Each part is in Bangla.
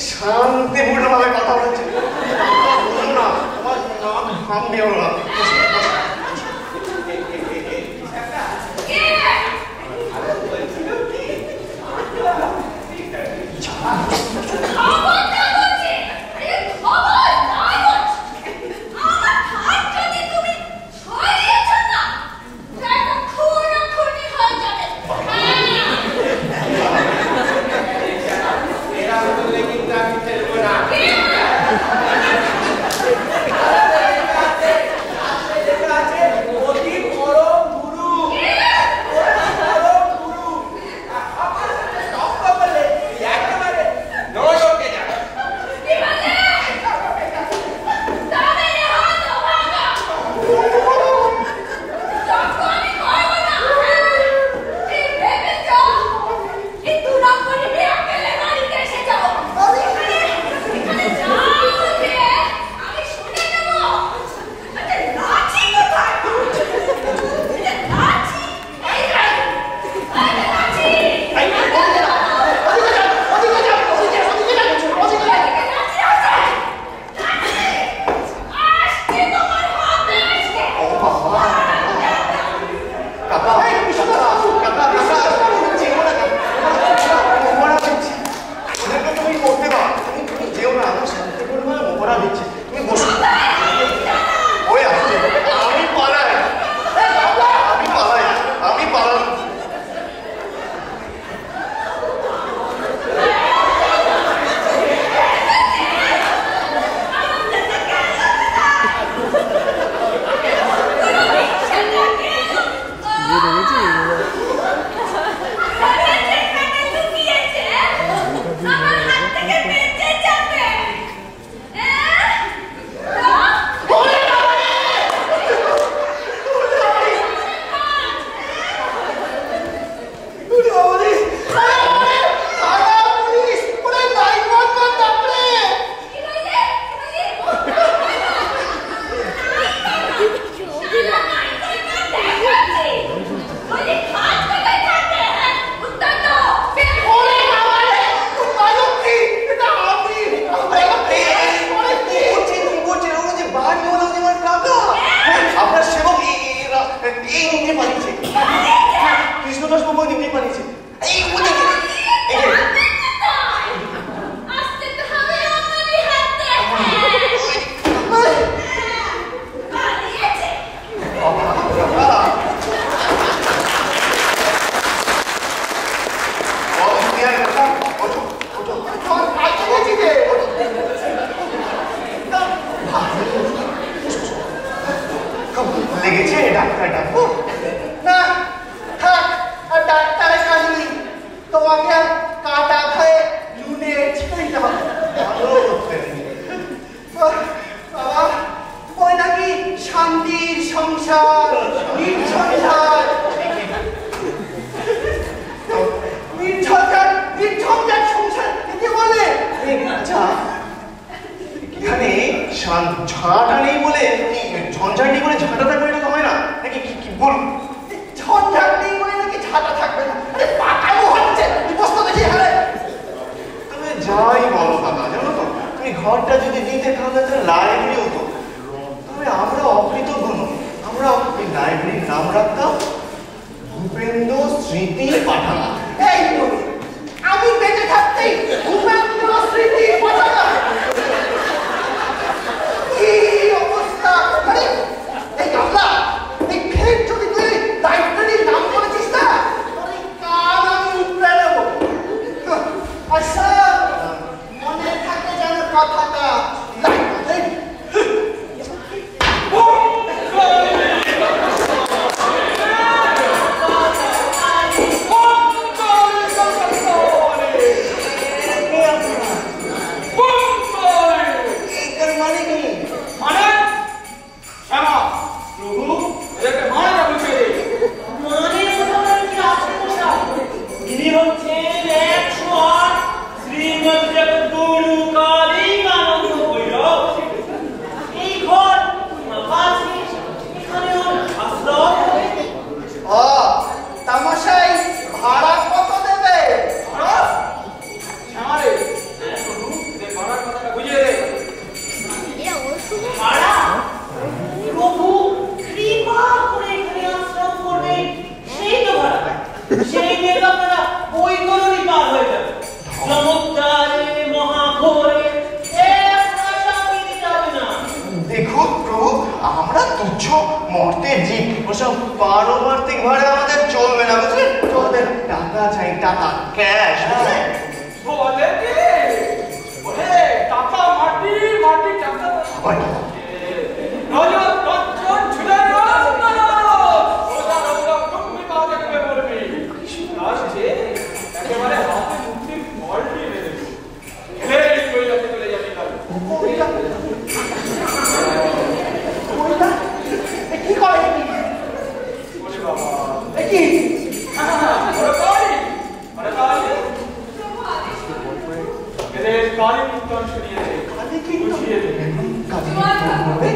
শান্তিপূর্ণভাবে কথা বলছি না আমার নাক ঘামবেও না আমরা তুচ্ছ মর্তের জীব, ওসব পারমার্থিক ভাবে আমাদের চলবে না, বুঝলেন? আমাদের টাকা চাই, টাকা, ক্যাশ। বলে কি বলে টাকা মাটি মাটি টাকা নজর নজর ছুড়ে একেবারে হাতে মুঠি মল্টি মেরে দেবো চলে যাবে কি করে বলে বাবা কি কালী কীর্তন শুনিয়ে দে কালী কীর্তন বুঝিয়ে দে কালী কীর্তন হবে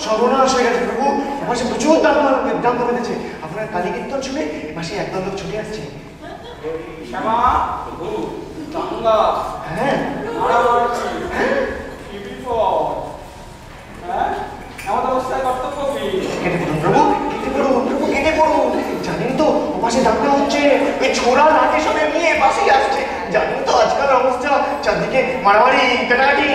সর্বনাশ হয়ে গেছে প্রভু, এপাশে প্রচুর দাম কমেছে। আপনার কালী কীর্তন শুনে এপাশে একদল লোক ছুটে আসছে। শ্যামা দাঙ্গা হ্যাঁ মারামারি কি বিপদ, হ্যাঁ আমাদের অবস্থায় কর্তব্য কি? কেটে পড়ুন প্রভু, কেটে পড়ুন প্রভু, কেটে পড়ুন। জানেন তো ওপাশে দাঙ্গা হচ্ছে, ওই ছোড়া লাঠি সঙ্গে নিয়ে পাশেই আসছে। জানেন তো আজকাল অবস্থা, চারদিকে মারামারি কাটাকাটি।